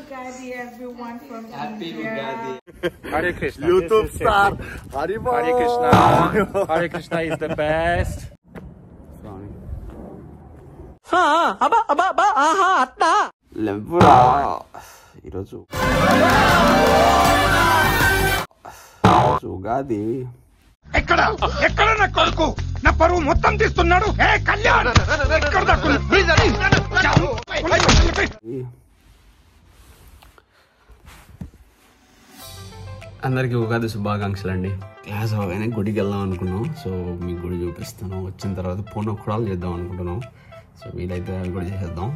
Ugadi, everyone from Happy India. Ugadi. Hare Krishna. YouTube star. Haribo. Hare Krishna. Hare Krishna is the best. లెవ్వురా ఈరోజు ఉగాది. ఎక్కడ నా కొడుకు నా పరువు మొత్తం తీస్తున్నాడు. ఏ కళ్యాణ్ ఎక్కడ అందరికీ ఉగాది శుభాకాంక్షలు అండి. క్లాస్ అవగానే గుడికి వెళ్దాం అనుకున్నాం. సో మీకు గుడి చూపిస్తాను. వచ్చిన తర్వాత పూర్ణకుడాలు చేద్దాం అనుకుంటున్నాం. సో వీలైతే అవి కూడా చేసేద్దాం.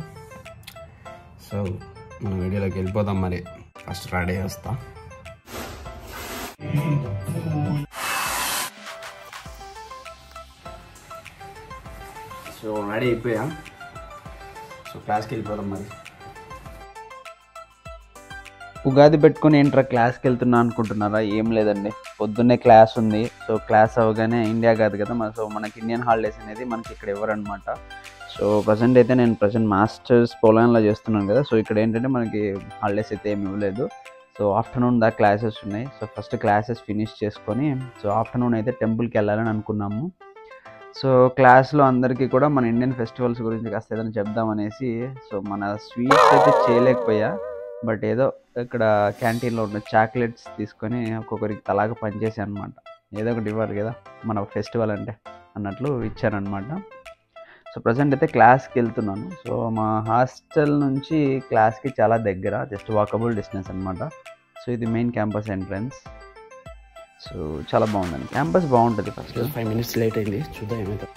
సో మన వీడియోలోకి వెళ్ళిపోదాం. మరి ఫస్ట్ రెడీ వస్తా. సో రెడీ అయిపోయా. సో క్లాస్కి వెళ్ళిపోదాం. మరి ఉగాది పెట్టుకుని ఏంట్రా క్లాస్కి వెళ్తున్నా అనుకుంటున్నారా? ఏం లేదండి, పొద్దున్నే క్లాస్ ఉంది. సో క్లాస్ అవగానే ఇండియా కాదు కదా, సో మనకి ఇండియన్ హాలిడేస్ అనేది మనకి ఇక్కడ ఇవ్వరనమాట. సో ప్రజెంట్ అయితే నేను మాస్టర్స్ పోలాండ్లో చేస్తున్నాను కదా. సో ఇక్కడ ఏంటంటే మనకి హాలిడేస్ అయితే ఏమి ఇవ్వలేదు. సో ఆఫ్టర్నూన్ దాకా క్లాసెస్ ఉన్నాయి. సో ఫస్ట్ క్లాసెస్ ఫినిష్ చేసుకొని సో ఆఫ్టర్నూన్ అయితే టెంపుల్కి వెళ్ళాలని అనుకున్నాము. సో క్లాస్లో అందరికీ కూడా మన ఇండియన్ ఫెస్టివల్స్ గురించి కాస్త ఏదైనా చెప్దామనేసి సో మన స్వీట్స్ అయితే చేయలేకపోయా. బట్ ఏదో ఇక్కడ క్యాంటీన్లో ఉన్న చాక్లెట్స్ తీసుకొని ఒక్కొక్కరికి తలాగా పనిచేసాను అనమాట. ఏదో ఒకటి ఇవ్వాలి కదా మన ఫెస్టివల్ అంటే అన్నట్లు ఇచ్చారనమాట. సో ప్రజెంట్ అయితే క్లాస్కి వెళ్తున్నాను. సో మా హాస్టల్ నుంచి క్లాస్కి చాలా దగ్గర, జస్ట్ వాకబుల్ డిస్టెన్స్ అనమాట. సో ఇది మెయిన్ క్యాంపస్ ఎంట్రన్స్. సో చాలా బాగుందండి, క్యాంపస్ బాగుంటుంది. ఫస్ట్ 5 minutes లేట్ అయింది, చూద్దాం ఏమైతే.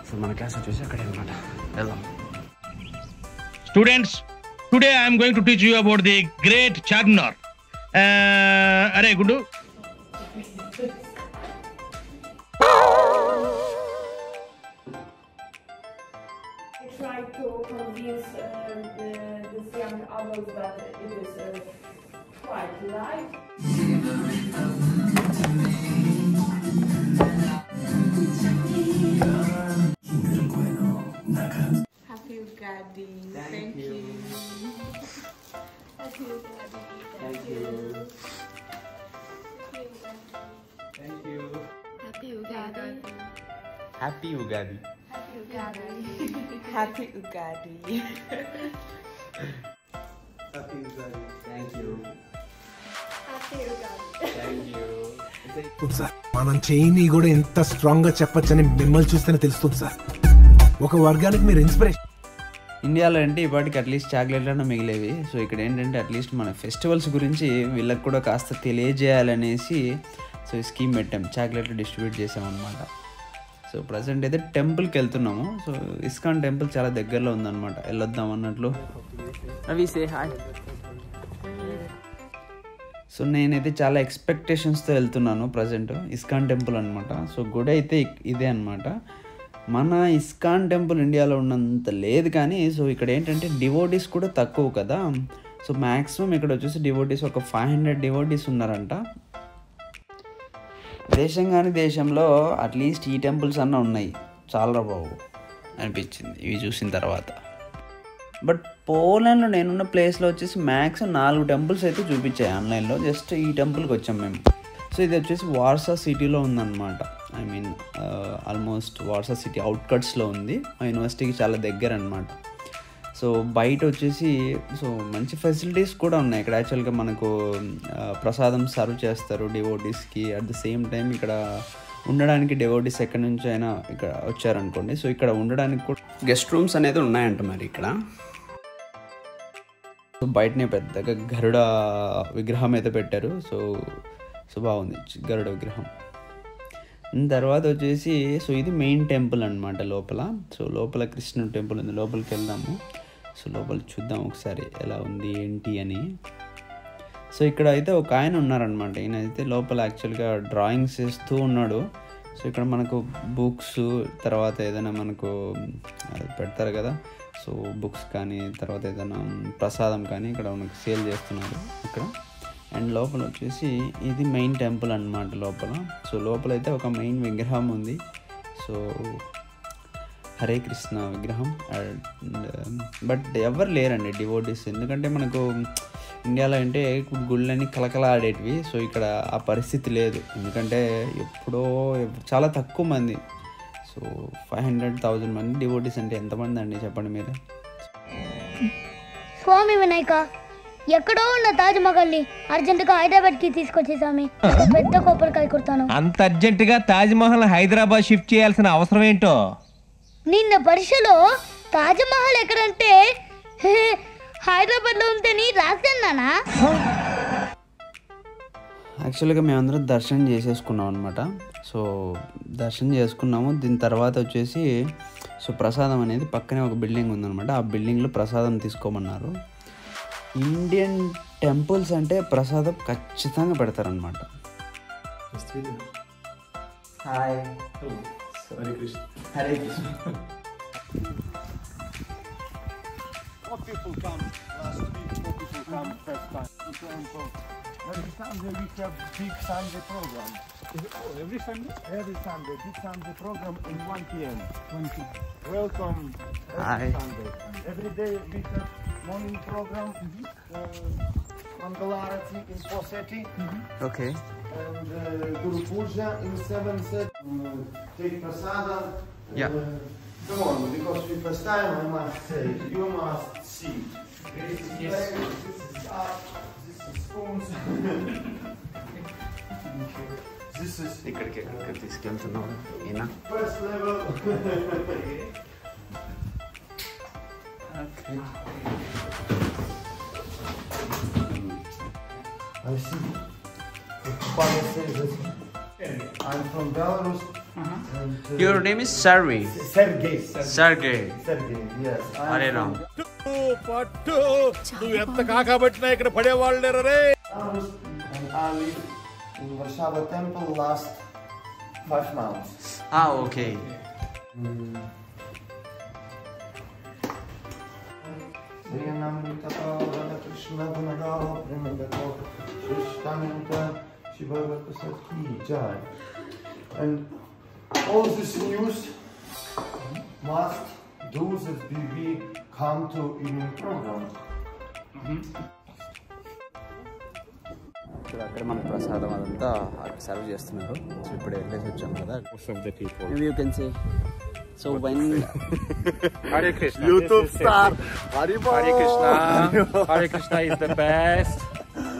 సో మన క్లాస్ వచ్చేసి అక్కడే అనమాట. వెళ్దాం. Students, today I am going to teach you about the great Chagnor. Are Gundu? I try to convince this young adults that it is quite light. Happy Ugadi. Thank you. Happy Ugadi. Thank you. Thank you. Happy Ugadi. Happy Ugadi. Happy Ugadi. Happy Ugadi. Happy Ugadi. Thank you. Happy Ugadi. Thank you. Sir మనం చేయని కూడా ఎంత strong గా చెప్పొచ్చని మిమ్మల్ని చూస్తేనే తెలుస్తుంది sir. ఒక వర్గానికి మీరు ఇన్స్పిరేషన్. ఇండియాలో అంటే ఇప్పటికి అట్లీస్ట్ చాక్లెట్లన్నా మిగిలేవి. సో ఇక్కడ ఏంటంటే అట్లీస్ట్ మన ఫెస్టివల్స్ గురించి వీళ్ళకి కూడా కాస్త తెలియజేయాలనేసి సో ఈ స్కీమ్ పెట్టాం, చాక్లెట్లు డిస్ట్రిబ్యూట్ చేసామన్నమాట. సో ప్రజెంట్ అయితే టెంపుల్కి వెళ్తున్నాము. సో ఇస్కాన్ టెంపుల్ చాలా దగ్గరలో ఉందన్నమాట, వెళ్ళొద్దాం అన్నట్లు. అవి సే హాయ్. సో నేనైతే చాలా ఎక్స్పెక్టేషన్స్తో వెళ్తున్నాను. ప్రజెంట్ ఇస్కాన్ టెంపుల్ అనమాట. సో గుడి అయితే ఇదే అనమాట. మన ఇస్కాన్ టెంపుల్ ఇండియాలో ఉన్నంత లేదు కానీ సో ఇక్కడ ఏంటంటే డివోటీస్ కూడా తక్కువ కదా. సో మ్యాక్సిమం ఇక్కడ వచ్చేసి డివోటీస్ ఒక 500 డివోటీస్ ఉన్నారంట. దేశం కానీ దేశంలో అట్లీస్ట్ ఈ టెంపుల్స్ అన్న ఉన్నాయి, చాలా బాగు అనిపించింది ఇవి చూసిన తర్వాత. బట్ పోలాండ్లో నేనున్న ప్లేస్లో వచ్చేసి మ్యాక్సిమం 4 టెంపుల్స్ అయితే చూపించాయి ఆన్లైన్లో. జస్ట్ ఈ టెంపుల్కి వచ్చాం మేము. సో ఇది వచ్చేసి వార్సా సిటీలో ఉందన్నమాట. I mean almost Warsaw city అవుట్కట్స్లో ఉంది. మా యూనివర్సిటీకి చాలా దగ్గర అనమాట. సో బయట వచ్చేసి సో మంచి ఫెసిలిటీస్ కూడా ఉన్నాయి ఇక్కడ. యాక్చువల్గా మనకు ప్రసాదం సర్వ్ చేస్తారు డివోటీస్కి. అట్ ద సేమ్ టైం ఇక్కడ ఉండడానికి డివోటీస్ ఎక్కడి నుంచి అయినా ఇక్కడ వచ్చారనుకోండి, సో ఇక్కడ ఉండడానికి కూడా గెస్ట్ రూమ్స్ అనేది ఉన్నాయంట మరి ఇక్కడ. సో బయటనే పెద్దగా గరుడ విగ్రహం అయితే పెట్టారు. సో బాగుంది గరుడ విగ్రహం. తర్వాత వచ్చేసి సో ఇది మెయిన్ టెంపుల్ అనమాట లోపల. సో లోపల కృష్ణుడు టెంపుల్ ఉంది, లోపలికి వెళ్దాము. సో లోపల చూద్దాం ఒకసారి ఎలా ఉంది ఏంటి అని. సో ఇక్కడ అయితే ఒక ఆయన ఉన్నారనమాట. ఈయన అయితే లోపల యాక్చువల్గా డ్రాయింగ్స్ వేస్తూ ఉన్నాడు. సో ఇక్కడ మనకు బుక్స్ తర్వాత ఏదైనా మనకు పెడతారు కదా, సో బుక్స్ కానీ తర్వాత ఏదైనా ప్రసాదం కానీ ఇక్కడ మనకు సేల్ చేస్తున్నారు ఇక్కడ. అండ్ లోపల వచ్చేసి ఇది మెయిన్ టెంపుల్ అనమాట లోపల. సో లోపల అయితే ఒక మెయిన్ విగ్రహం ఉంది. సో హరే కృష్ణ విగ్రహం. బట్ ఎవరు లేరండి డివోటీస్, ఎందుకంటే మనకు ఇండియాలో అంటే గుళ్ళని కలకలాడేటివి. సో ఇక్కడ ఆ పరిస్థితి లేదు, ఎందుకంటే ఎప్పుడో చాలా తక్కువ మంది. సో 500,000 మంది డివోటీస్ అంటే ఎంతమంది అండి చెప్పండి మీరు. స్వామి వినాయక, ఎక్కడో ఉన్న తాజ్ మహల్ని అర్జెంటుగా హైదరాబాద్కి తీసుకొచ్చే స్వామి, పెద్ద కొబ్బరికాయ కొడతాను. అంత అర్జెంటుగా తాజ్ మహల్ హైదరాబాద్ షిఫ్ట్ చేయాల్సిన అవసరం ఏంటో? నిన్న పరీక్షలో తాజ్ మహల్ ఎక్కడంటే హైదరాబాద్లో ఉంటేని రాశానా. యాక్చువల్గా మేమందరం దర్శనం చేసేసుకున్నాం అనమాట. సో దర్శనం చేసుకున్నాము. దీని తర్వాత వచ్చేసి సో ప్రసాదం అనేది పక్కనే ఒక బిల్డింగ్ ఉందన్నమాట. ఆ బిల్డింగ్లో ప్రసాదం తీసుకోమన్నారు. ఇండియన్ టెంపుల్స్ అంటే ప్రసాదం ఖచ్చితంగా పెడతారనమాట. Hi, Hare Krishna. Hare Krishna. What people come last week, what people come first time. Every Sunday we have big Sunday program. Every Sunday? Every Sunday, big Sunday program in 1 p.m. Welcome every Sunday. Every day we have morning program. Mangalarati in 4:30. Okay. And Guru Puja in 7:30. Take prasadam. Yeah. Come on, because the first time I must say, you must see. This is up, this is spoons. This is ఇక్కడికి తీసుకెళ్తున్నాం ఈయన. first level. I see. Father says that I'm from Belarus. And, Your name is Sergey. Sergey. Sergey. Sergey, yes. Hare Ram. పట్టు నువ్వు ఎంత కాకబట్టినా ఇక్కడ పడేవాళ్ళు లేరు రే. And I live in Warsaw temple last 5 months. Okay. And all this news must do that we come to evening program. అక్కడ మన ప్రసాదం అదంతా సర్వ్ చేస్తున్నారు. సో ఇప్పుడు వెళ్ళేసి వచ్చాం కదా. Maybe you can say. So when Hare Krishna. YouTube star. Hare Krishna. Hare Krishna is the best.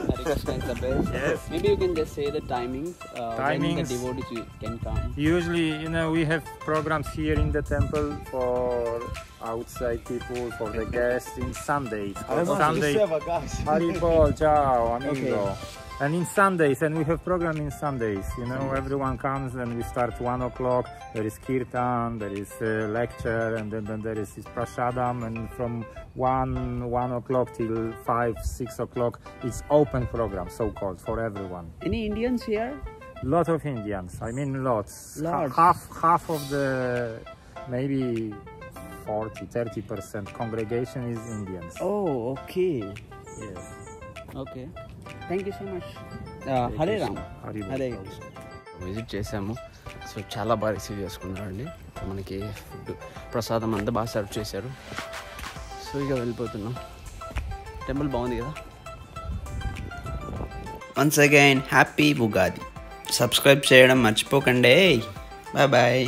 Hare Krishna is the best. Yes. Maybe you can just say the timings. When the devotees can come. Usually, we have programs here in the temple for outside people, for the guests in Sundays. Sunday. Haribol, ciao, amigo. And in Sundays, and we have program in Sundays. Everyone comes and we start 1 o'clock. There is kirtan, there is lecture, and then there is prasadam. And from 1 o'clock till 5-6 o'clock, it's open program, so-called, for everyone. Any Indians here? Lot of Indians. I mean, lots. Lots. Half of the maybe 40-30% congregation is Indians. Oh, okay. Yes. Okay. Thank you so much. Hare Ram. Hare Krishna. Visit చేసాము. So చాలా బాగా receive చేసుకున్నారండి. మనకి food ప్రసాదం అంతా బాగా serve చేశారు. So ఇక వెళ్ళిపోతున్నాం. టెంపుల్ బాగుంది కదా. Once again, happy Ugadi. Subscribe చేయడం మర్చిపోకండి. Bye bye.